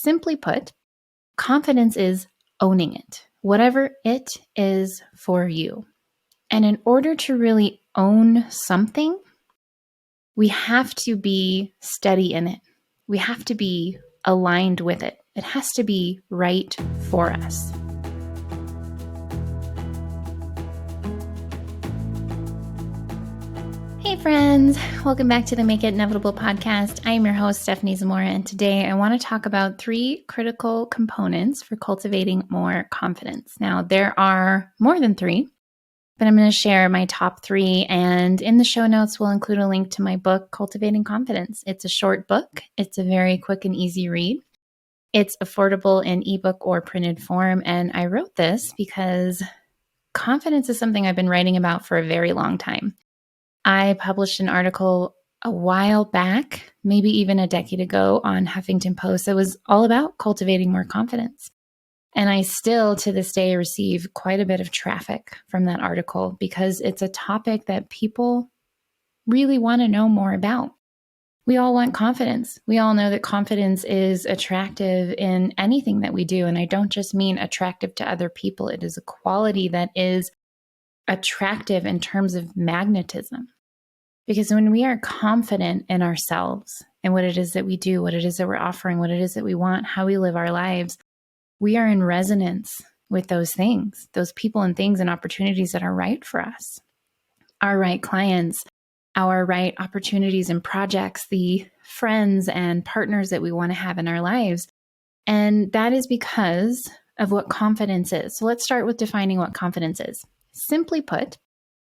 Simply put, confidence is owning it, whatever it is for you. And in order to really own something, we have to be steady in it. We have to be aligned with it. It has to be right for us. Hey friends, welcome back to the Make It Inevitable podcast. I am your host, Stephenie Zamora, and today I want to talk about 3 critical components for cultivating more confidence. Now, there are more than 3, but I'm going to share my top 3, and in the show notes, we'll include a link to my book, Cultivating Confidence. It's a short book. It's a very quick and easy read. It's affordable in ebook or printed form, and I wrote this because confidence is something I've been writing about for a very long time. I published an article a while back, maybe even a decade ago, on Huffington Post that was all about cultivating more confidence. And I still, to this day, receive quite a bit of traffic from that article because it's a topic that people really want to know more about. We all want confidence. We all know that confidence is attractive in anything that we do. And I don't just mean attractive to other people. It is a quality that is attractive in terms of magnetism. Because when we are confident in ourselves and what it is that we do, what it is that we're offering, what it is that we want, how we live our lives, we are in resonance with those things, those people and things and opportunities that are right for us, our right clients, our right opportunities and projects, the friends and partners that we want to have in our lives. And that is because of what confidence is. So let's start with defining what confidence is. Simply put,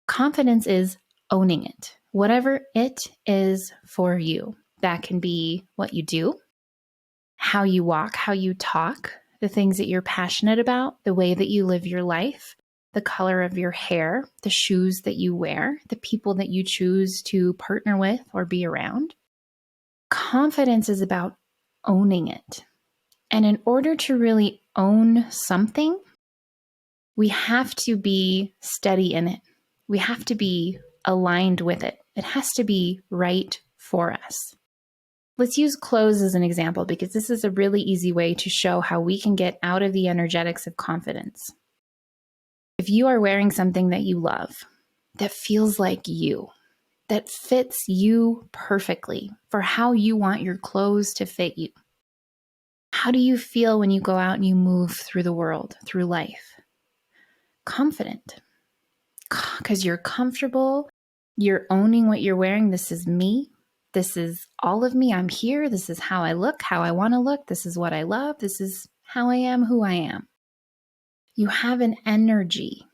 confidence is owning it, whatever it is for you. That can be what you do, how you walk, how you talk, the things that you're passionate about, the way that you live your life, the color of your hair, the shoes that you wear, the people that you choose to partner with or be around. Confidence is about owning it. And in order to really own something, we have to be steady in it. We have to be aligned with it. It has to be right for us. Let's use clothes as an example because this is a really easy way to show how we can get out of the energetics of confidence. If you are wearing something that you love, that feels like you, that fits you perfectly for how you want your clothes to fit you, how do you feel when you go out and you move through the world, through life? Confident. Because you're comfortable, you're owning what you're wearing. This is me. This is all of me. I'm here. This is how I look, how I want to look. This is what I love. This is how I am, who I am. You have an energy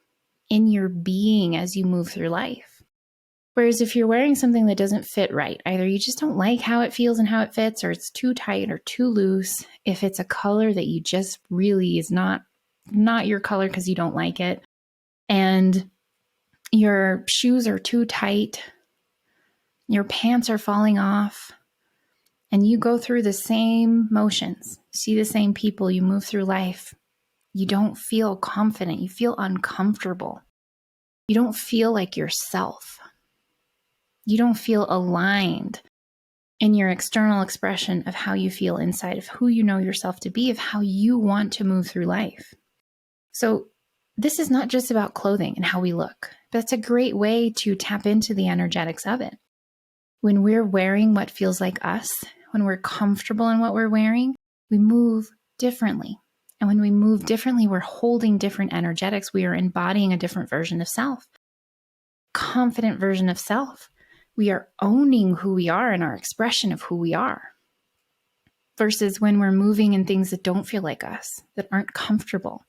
in your being as you move through life. Whereas if you're wearing something that doesn't fit right, either you just don't like how it feels and how it fits, or it's too tight or too loose, if it's a color that you just really is not your color because you don't like it, and your shoes are too tight, your pants are falling off, and you go through the same motions, see the same people, you move through life, you don't feel confident, you feel uncomfortable, you don't feel like yourself, you don't feel aligned in your external expression of how you feel inside, of who you know yourself to be, of how you want to move through life. So this is not just about clothing and how we look. That's a great way to tap into the energetics of it. When we're wearing what feels like us, when we're comfortable in what we're wearing, we move differently. And when we move differently, we're holding different energetics. We are embodying a different version of self, confident version of self. We are owning who we are and our expression of who we are. Versus when we're moving in things that don't feel like us, that aren't comfortable.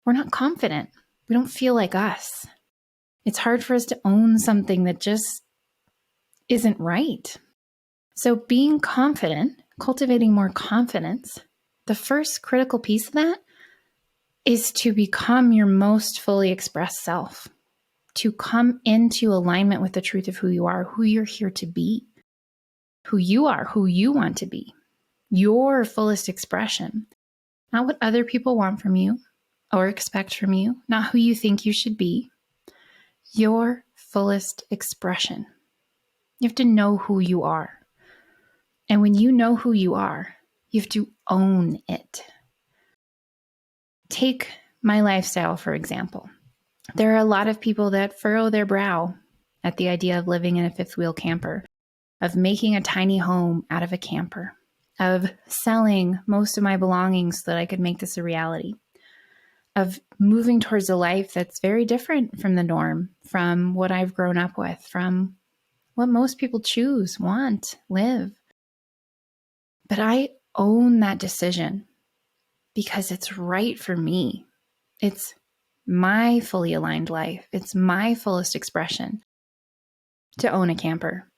We're not confident. We don't feel like us. It's hard for us to own something that just isn't right. So being confident, cultivating more confidence, the first critical piece of that is to become your most fully expressed self, to come into alignment with the truth of who you are, who you're here to be, who you are, who you want to be, your fullest expression, not what other people want from you or expect from you, not who you think you should be, your fullest expression. You have to know who you are. And when you know who you are, you have to own it. Take my lifestyle, for example. There are a lot of people that furrow their brow at the idea of living in a fifth wheel camper, of making a tiny home out of a camper, of selling most of my belongings so that I could make this a reality, of moving towards a life that's very different from the norm, from what I've grown up with, from what most people choose, want, live. But I own that decision because it's right for me. It's my fully aligned life. It's my fullest expression to own a camper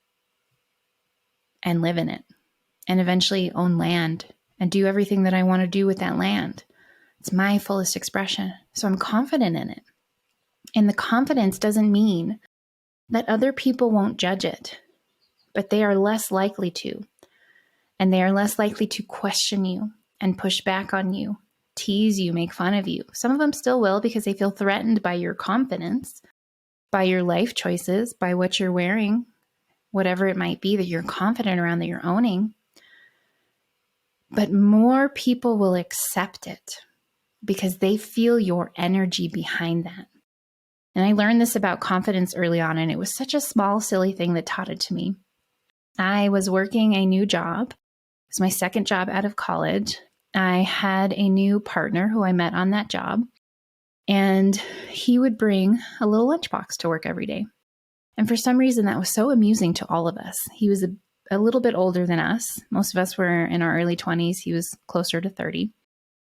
and live in it, and eventually own land and do everything that I want to do with that land. It's my fullest expression. So I'm confident in it. And the confidence doesn't mean that other people won't judge it, but they are less likely to. And they are less likely to question you and push back on you, tease you, make fun of you. Some of them still will because they feel threatened by your confidence, by your life choices, by what you're wearing, whatever it might be that you're confident around, that you're owning. But more people will accept it because they feel your energy behind that. And I learned this about confidence early on, and it was such a small, silly thing that taught it to me. I was working a new job. It was my second job out of college. I had a new partner who I met on that job, and he would bring a little lunchbox to work every day. And for some reason, that was so amusing to all of us. He was a little bit older than us. Most of us were in our early 20s. He was closer to 30.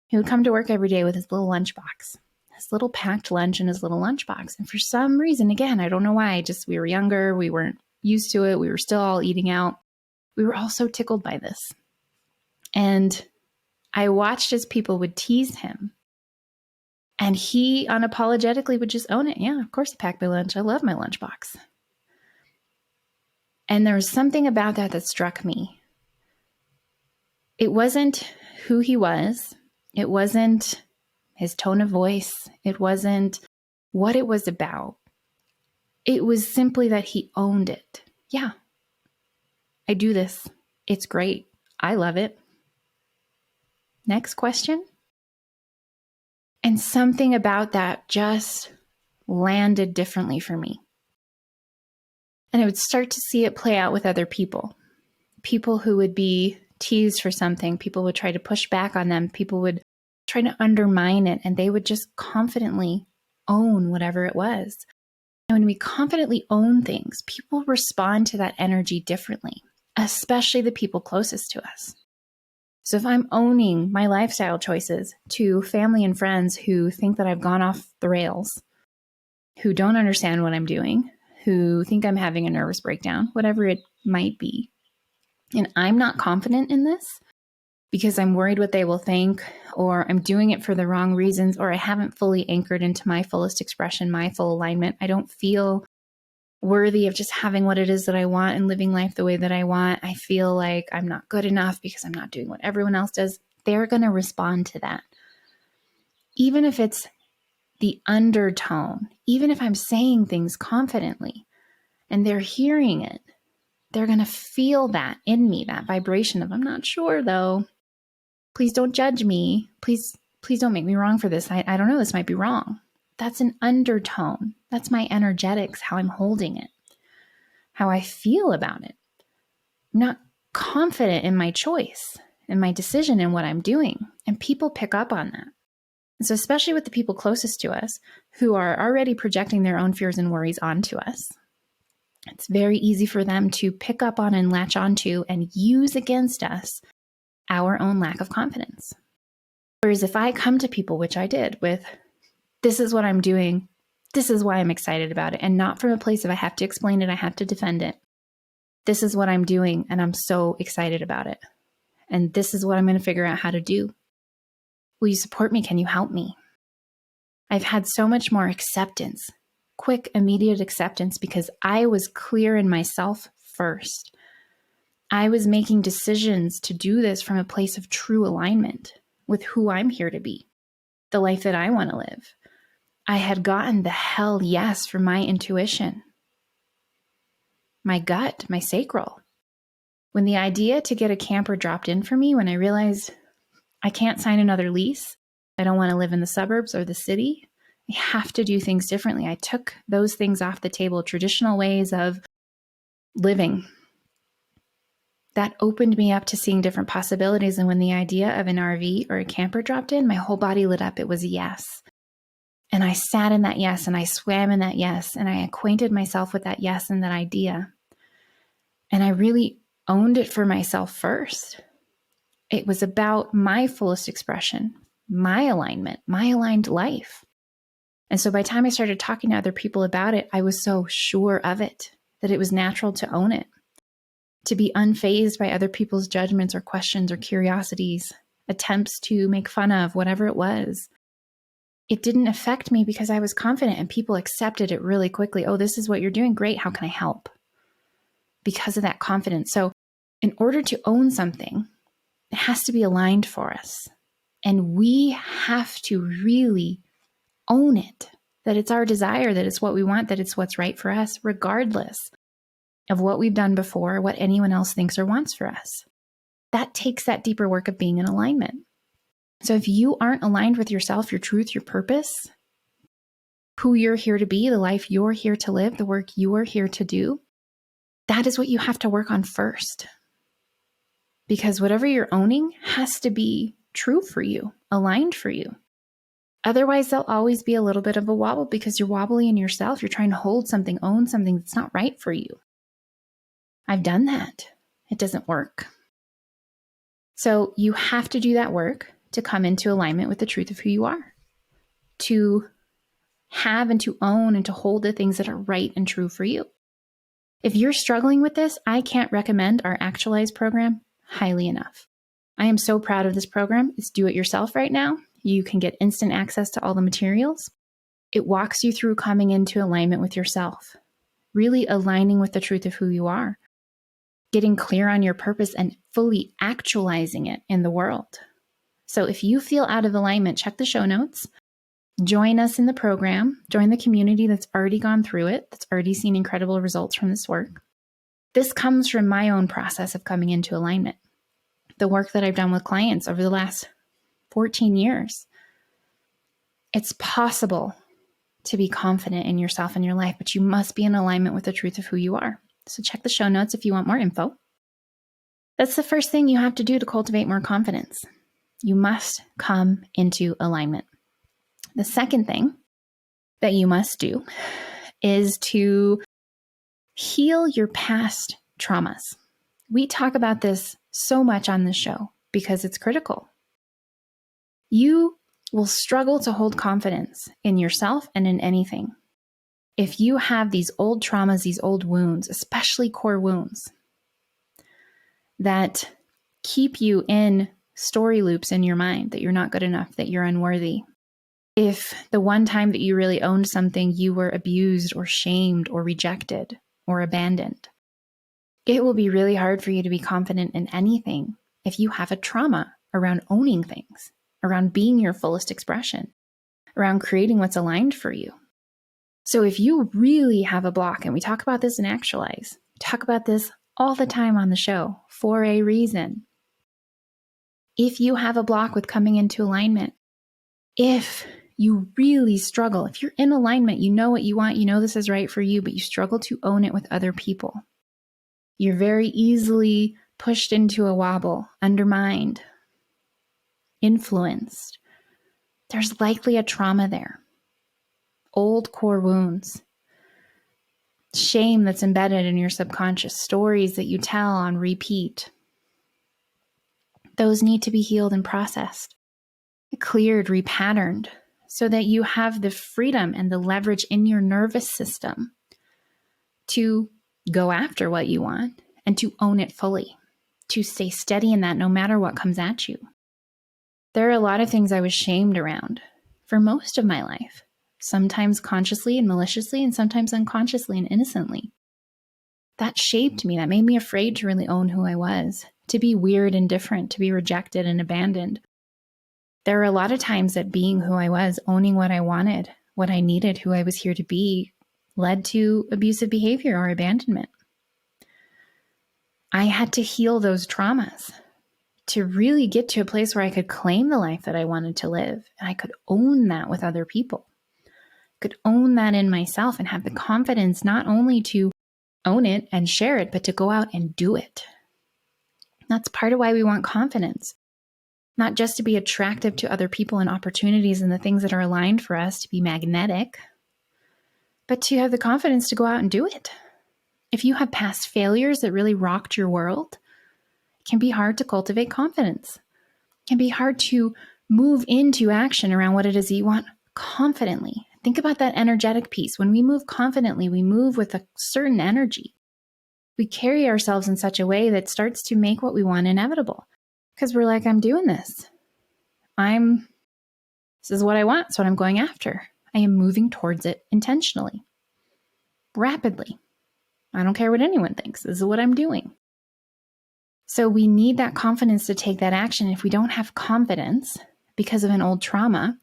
He would come to work every day with his little lunchbox, his little packed lunch in his little lunchbox. And for some reason, again, I don't know why, we were younger. We weren't used to it. We were still all eating out. We were all so tickled by this. And I watched as people would tease him. And he unapologetically would just own it. Yeah, of course I pack my lunch. I love my lunchbox. And there was something about that that struck me. It wasn't who he was. It wasn't his tone of voice. It wasn't what it was about. It was simply that he owned it. Yeah, I do this. It's great. I love it. Next question. And something about that just landed differently for me. And I would start to see it play out with other people. People who would be teased for something. People would try to push back on them. People would try to undermine it. And they would just confidently own whatever it was. And when we confidently own things, people respond to that energy differently, especially the people closest to us. So if I'm owning my lifestyle choices to family and friends who think that I've gone off the rails, who don't understand what I'm doing, who think I'm having a nervous breakdown, whatever it might be, and I'm not confident in this because I'm worried what they will think, or I'm doing it for the wrong reasons, or I haven't fully anchored into my fullest expression, my full alignment. I don't feel worthy of just having what it is that I want and living life the way that I want. I feel like I'm not good enough because I'm not doing what everyone else does. They're going to respond to that. Even if it's the undertone, even if I'm saying things confidently and they're hearing it, they're going to feel that in me, that vibration of, I'm not sure though. Please don't judge me. Please don't make me wrong for this. I don't know, this might be wrong. That's an undertone. That's my energetics, how I'm holding it, how I feel about it. I'm not confident in my choice, in my decision, in what I'm doing. And people pick up on that. And so especially with the people closest to us who are already projecting their own fears and worries onto us, it's very easy for them to pick up on and latch onto and use against us our own lack of confidence. Whereas if I come to people, which I did, with, this is what I'm doing, this is why I'm excited about it, and not from a place of I have to explain it, I have to defend it. This is what I'm doing, and I'm so excited about it. And this is what I'm going to figure out how to do. Will you support me? Can you help me? I've had so much more acceptance, quick, immediate acceptance, because I was clear in myself first. I was making decisions to do this from a place of true alignment with who I'm here to be, the life that I want to live. I had gotten the hell yes from my intuition, my gut, my sacral. When the idea to get a camper dropped in for me, when I realized I can't sign another lease. I don't want to live in the suburbs or the city. I have to do things differently. I took those things off the table, traditional ways of living. That opened me up to seeing different possibilities. And when the idea of an RV or a camper dropped in, my whole body lit up. It was a yes. And I sat in that yes, and I swam in that yes, and I acquainted myself with that yes and that idea. And I really owned it for myself first. It was about my fullest expression, my alignment, my aligned life. And so by the time I started talking to other people about it, I was so sure of it, that it was natural to own it, to be unfazed by other people's judgments or questions or curiosities, attempts to make fun of, whatever it was. It didn't affect me because I was confident, and people accepted it really quickly. Oh, this is what you're doing. Great. How can I help? Because of that confidence. So in order to own something, it has to be aligned for us. And we have to really own it, that it's our desire, that it's what we want, that it's what's right for us, regardless of what we've done before, what anyone else thinks or wants for us. That takes that deeper work of being in alignment. So if you aren't aligned with yourself, your truth, your purpose, who you're here to be, the life you're here to live, the work you're here to do, that is what you have to work on first. Because whatever you're owning has to be true for you, aligned for you. Otherwise, there'll always be a little bit of a wobble because you're wobbly in yourself. You're trying to hold something, own something that's not right for you. I've done that. It doesn't work. So you have to do that work to come into alignment with the truth of who you are, to have and to own and to hold the things that are right and true for you. If you're struggling with this, I can't recommend our Actualize program highly enough. I am so proud of this program. It's do it yourself right now. You can get instant access to all the materials. It walks you through coming into alignment with yourself, really aligning with the truth of who you are, getting clear on your purpose and fully actualizing it in the world. So if you feel out of alignment, check the show notes. Join us in the program. Join the community that's already gone through it, that's already seen incredible results from this work. This comes from my own process of coming into alignment. The work that I've done with clients over the last 14 years. It's possible to be confident in yourself and your life, but you must be in alignment with the truth of who you are. So check the show notes if you want more info. That's the first thing you have to do to cultivate more confidence. You must come into alignment. The second thing that you must do is to heal your past traumas. We talk about this so much on this show because it's critical. You will struggle to hold confidence in yourself and in anything if you have these old traumas, these old wounds, especially core wounds, that keep you in story loops in your mind that you're not good enough, that you're unworthy. If the one time that you really owned something, you were abused or shamed or rejected or abandoned, it will be really hard for you to be confident in anything if you have a trauma around owning things, around being your fullest expression, around creating what's aligned for you. So if you really have a block, and we talk about this in Actualize, we talk about this all the time on the show for a reason. If you have a block with coming into alignment, if you really struggle, if you're in alignment, you know what you want, you know this is right for you, but you struggle to own it with other people, you're very easily pushed into a wobble, undermined, influenced. There's likely a trauma there. Old core wounds, shame that's embedded in your subconscious, stories that you tell on repeat. Those need to be healed and processed, cleared, repatterned, so that you have the freedom and the leverage in your nervous system to go after what you want and to own it fully, to stay steady in that no matter what comes at you. There are a lot of things I was shamed around for most of my life, sometimes consciously and maliciously, and sometimes unconsciously and innocently. That shaped me. That made me afraid to really own who I was, to be weird and different, to be rejected and abandoned. There were a lot of times that being who I was, owning what I wanted, what I needed, who I was here to be, led to abusive behavior or abandonment. I had to heal those traumas to really get to a place where I could claim the life that I wanted to live. And I could own that with other people. Could own that in myself and have the confidence not only to own it and share it, but to go out and do it. That's part of why we want confidence. Not just to be attractive to other people and opportunities and the things that are aligned for us, to be magnetic, but to have the confidence to go out and do it. If you have past failures that really rocked your world, it can be hard to cultivate confidence. It can be hard to move into action around what it is that you want confidently. Think about that energetic piece. When we move confidently, we move with a certain energy. We carry ourselves in such a way that starts to make what we want inevitable. Because we're like, I'm doing this. This is what I want. It's what I'm going after. I am moving towards it intentionally, rapidly. I don't care what anyone thinks. This is what I'm doing. So we need that confidence to take that action. If we don't have confidence because of an old trauma,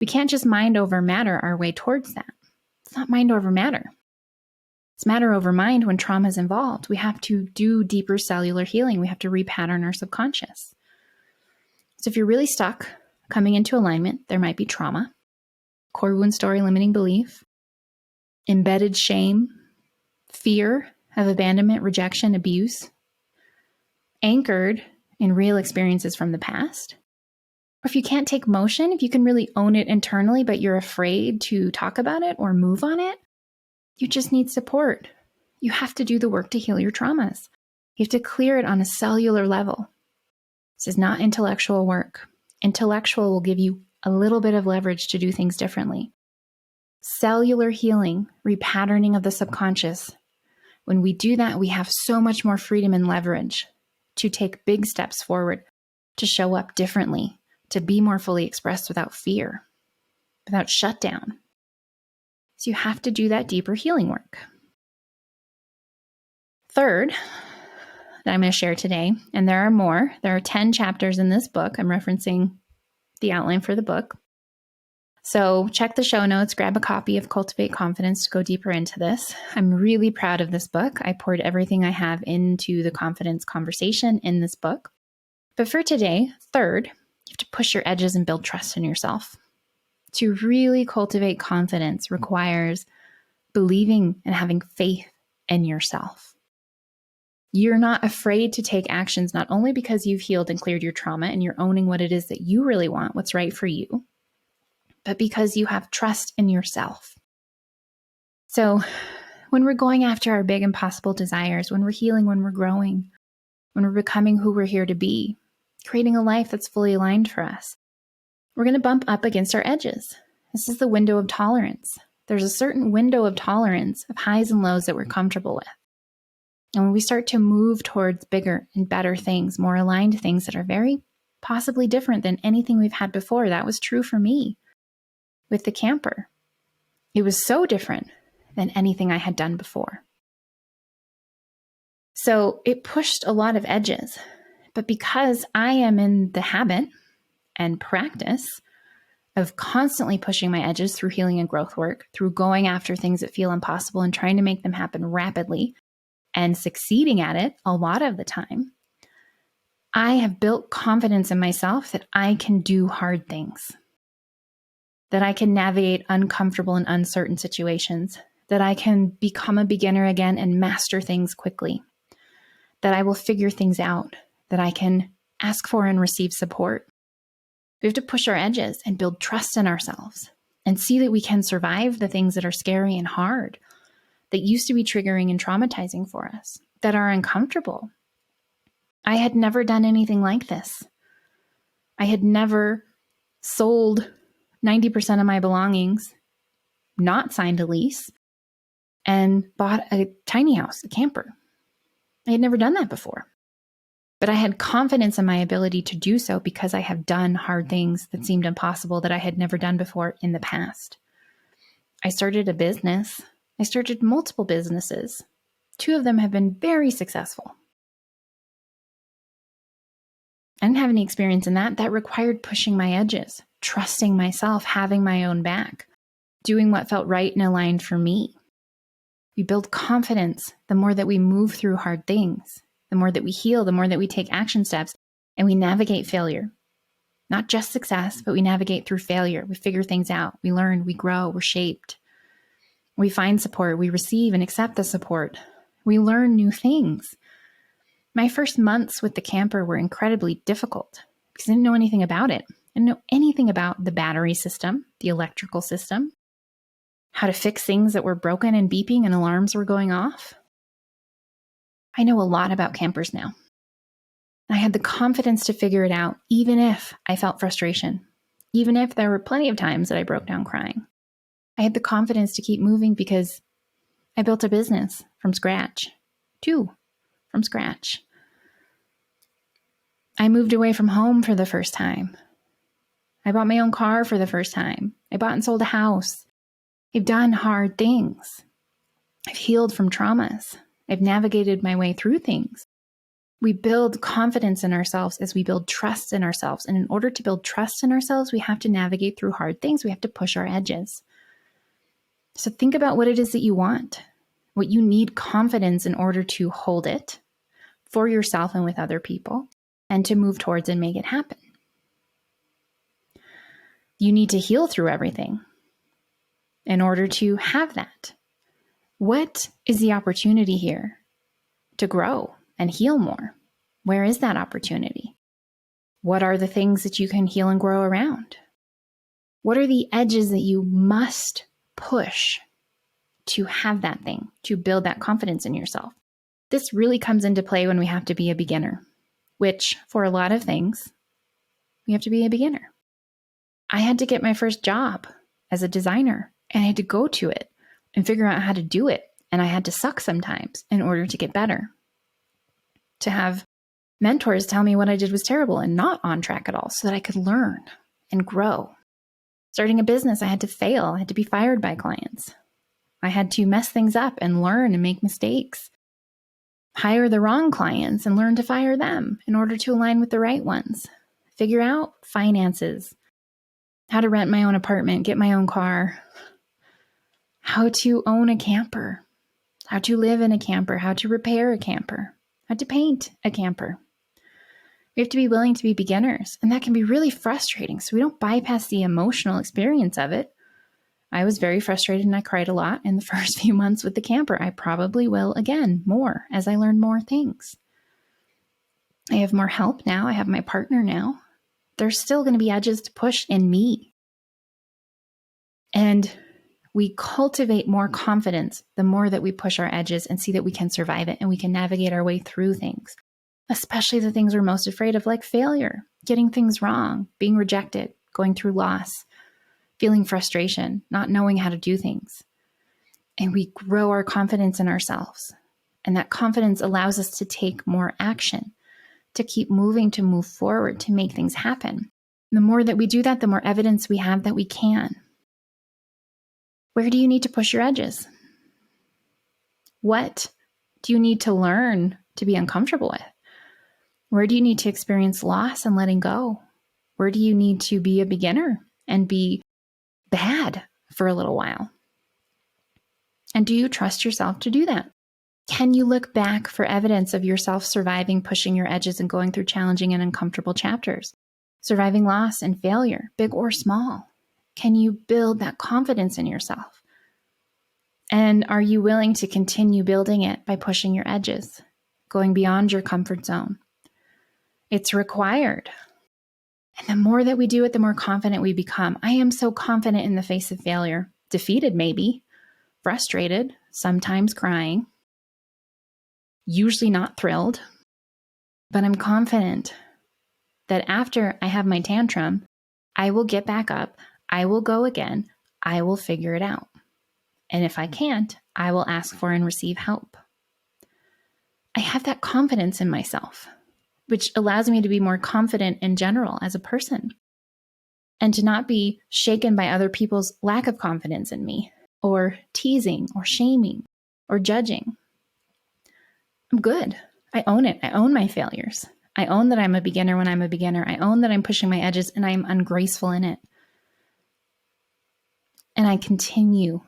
we can't just mind over matter our way towards that. It's not mind over matter. It's matter over mind when trauma is involved. We have to do deeper cellular healing. We have to repattern our subconscious. So if you're really stuck coming into alignment, there might be trauma, core wound story, limiting belief, embedded shame, fear of abandonment, rejection, abuse, anchored in real experiences from the past. Or if you can't take motion, if you can really own it internally, but you're afraid to talk about it or move on it, you just need support. You have to do the work to heal your traumas. You have to clear it on a cellular level. This is not intellectual work. Intellectual will give you a little bit of leverage to do things differently. Cellular healing, repatterning of the subconscious. When we do that, we have so much more freedom and leverage to take big steps forward, to show up differently, to be more fully expressed without fear, without shutdown. So you have to do that deeper healing work. Third, that I'm going to share today, and there are more. There are 10 chapters in this book. I'm referencing the outline for the book. So check the show notes, grab a copy of Cultivate Confidence to go deeper into this. I'm really proud of this book. I poured everything I have into the confidence conversation in this book. But for today, third, you have to push your edges and build trust in yourself. To really cultivate confidence requires believing and having faith in yourself. You're not afraid to take actions, not only because you've healed and cleared your trauma and you're owning what it is that you really want, what's right for you, but because you have trust in yourself. So when we're going after our big impossible desires, when we're healing, when we're growing, when we're becoming who we're here to be, creating a life that's fully aligned for us, we're going to bump up against our edges. This is the window of tolerance. There's a certain window of tolerance of highs and lows that we're comfortable with. And when we start to move towards bigger and better things, more aligned things that are very possibly different than anything we've had before, that was true for me with the camper. It was so different than anything I had done before. So it pushed a lot of edges. But because I am in the habit and practice of constantly pushing my edges through healing and growth work, through going after things that feel impossible and trying to make them happen rapidly and succeeding at it a lot of the time, I have built confidence in myself that I can do hard things, that I can navigate uncomfortable and uncertain situations, that I can become a beginner again and master things quickly, that I will figure things out, that I can ask for and receive support. We have to push our edges and build trust in ourselves and see that we can survive the things that are scary and hard, that used to be triggering and traumatizing for us, that are uncomfortable. I had never done anything like this. I had never sold 90% of my belongings, not signed a lease, and bought a tiny house, a camper. I had never done that before. But I had confidence in my ability to do so because I have done hard things that seemed impossible that I had never done before in the past. I started a business. I started multiple businesses. 2 of them have been very successful. I didn't have any experience in that. That required pushing my edges, trusting myself, having my own back, doing what felt right and aligned for me. We build confidence the more that we move through hard things, the more that we heal, the more that we take action steps. and we navigate failure. Not just success, but we navigate through failure. We figure things out. We learn, we grow, we're shaped. We find support. We receive and accept the support. We learn new things. My first months with the camper were incredibly difficult because I didn't know anything about it. I didn't know anything about the battery system, the electrical system, how to fix things that were broken and beeping and alarms were going off. I know a lot about campers now. I had the confidence to figure it out, even if I felt frustration, even if there were plenty of times that I broke down crying. I had the confidence to keep moving because I built a business from scratch, two from scratch. I moved away from home for the first time. I bought my own car for the first time. I bought and sold a house. I've done hard things. I've healed from traumas. I've navigated my way through things. We build confidence in ourselves as we build trust in ourselves. And in order to build trust in ourselves, we have to navigate through hard things. We have to push our edges. So think about what it is that you want, what you need confidence in order to hold it for yourself and with other people, and to move towards and make it happen. You need to heal through everything in order to have that. What is the opportunity here to grow and heal more? Where is that opportunity? What are the things that you can heal and grow around? What are the edges that you must push to have that thing, to build that confidence in yourself? This really comes into play when we have to be a beginner, which for a lot of things, we have to be a beginner. I had to get my first job as a designer, and I had to go to it and figure out how to do it. And I had to suck sometimes in order to get better. To have mentors tell me what I did was terrible and not on track at all so that I could learn and grow. Starting a business, I had to fail. I had to be fired by clients. I had to mess things up and learn and make mistakes. Hire the wrong clients and learn to fire them in order to align with the right ones. Figure out finances, how to rent my own apartment, get my own car, how to own a camper, how to live in a camper, how to repair a camper, how to paint a camper. We have to be willing to be beginners, and that can be really frustrating. So we don't bypass the emotional experience of it. I was very frustrated and I cried a lot in the first few months with the camper. I probably will again more as I learn more things. I have more help now. I have my partner now. There's still going to be edges to push in me. And we cultivate more confidence the more that we push our edges and see that we can survive it and we can navigate our way through things, especially the things we're most afraid of, like failure, getting things wrong, being rejected, going through loss, feeling frustration, not knowing how to do things. And we grow our confidence in ourselves. And that confidence allows us to take more action, to keep moving, to move forward, to make things happen. The more that we do that, the more evidence we have that we can. Where do you need to push your edges? What do you need to learn to be uncomfortable with? Where do you need to experience loss and letting go? Where do you need to be a beginner and be bad for a little while? And do you trust yourself to do that? Can you look back for evidence of yourself surviving, pushing your edges, and going through challenging and uncomfortable chapters? Surviving loss and failure, big or small. Can you build that confidence in yourself? And are you willing to continue building it by pushing your edges, going beyond your comfort zone? It's required. And the more that we do it, the more confident we become. I am so confident in the face of failure, defeated maybe, frustrated, sometimes crying, usually not thrilled, but I'm confident that after I have my tantrum, I will get back up, I will go again, I will figure it out. And if I can't, I will ask for and receive help. I have that confidence in myself, which allows me to be more confident in general as a person and to not be shaken by other people's lack of confidence in me or teasing or shaming or judging. I'm good. I own it. I own my failures. I own that I'm a beginner when I'm a beginner. I own that I'm pushing my edges and I'm ungraceful in it. And I continue.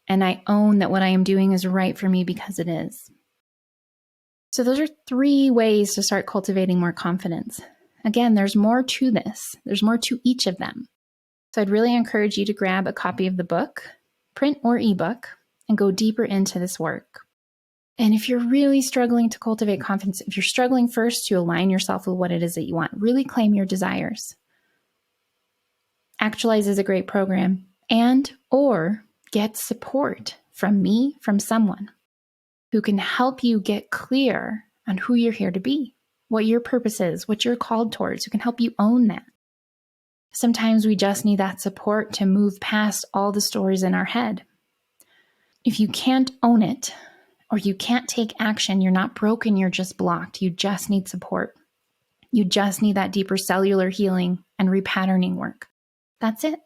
And I own that what I am doing is right for me because it is. So those are 3 ways to start cultivating more confidence. Again, there's more to this. There's more to each of them. So I'd really encourage you to grab a copy of the book, print or ebook, and go deeper into this work. And if you're really struggling to cultivate confidence, if you're struggling first to align yourself with what it is that you want, really claim your desires. Actualize is a great program, and or get support from me, from someone who can help you get clear on who you're here to be, what your purpose is, what you're called towards, who can help you own that. Sometimes we just need that support to move past all the stories in our head. If you can't own it, or you can't take action, you're not broken, you're just blocked. You just need support. You just need that deeper cellular healing and repatterning work. That's it.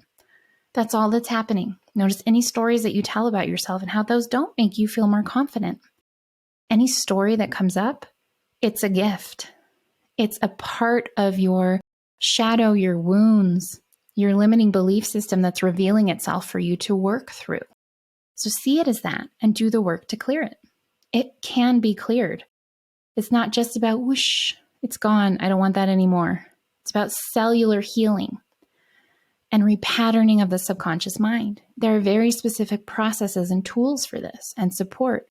That's all that's happening. Notice any stories that you tell about yourself and how those don't make you feel more confident. Any story that comes up, it's a gift. It's a part of your shadow, your wounds, your limiting belief system that's revealing itself for you to work through. So see it as that and do the work to clear it. It can be cleared. It's not just about whoosh, it's gone, I don't want that anymore. It's about cellular healing and repatterning of the subconscious mind. There are very specific processes and tools for this and support.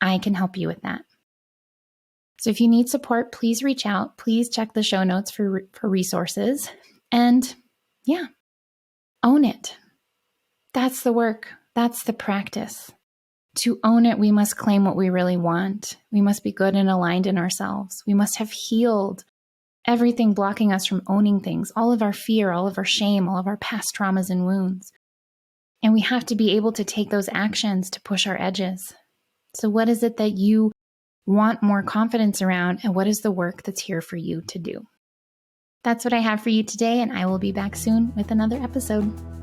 I can help you with that. So if you need support, please reach out. Please check the show notes for resources. And yeah, own it. That's the work. That's the practice. To own it, we must claim what we really want. We must be good and aligned in ourselves. We must have healed everything blocking us from owning things, all of our fear, all of our shame, all of our past traumas and wounds. And we have to be able to take those actions to push our edges. So what is it that you want more confidence around, and what is the work that's here for you to do? That's what I have for you today, and I will be back soon with another episode.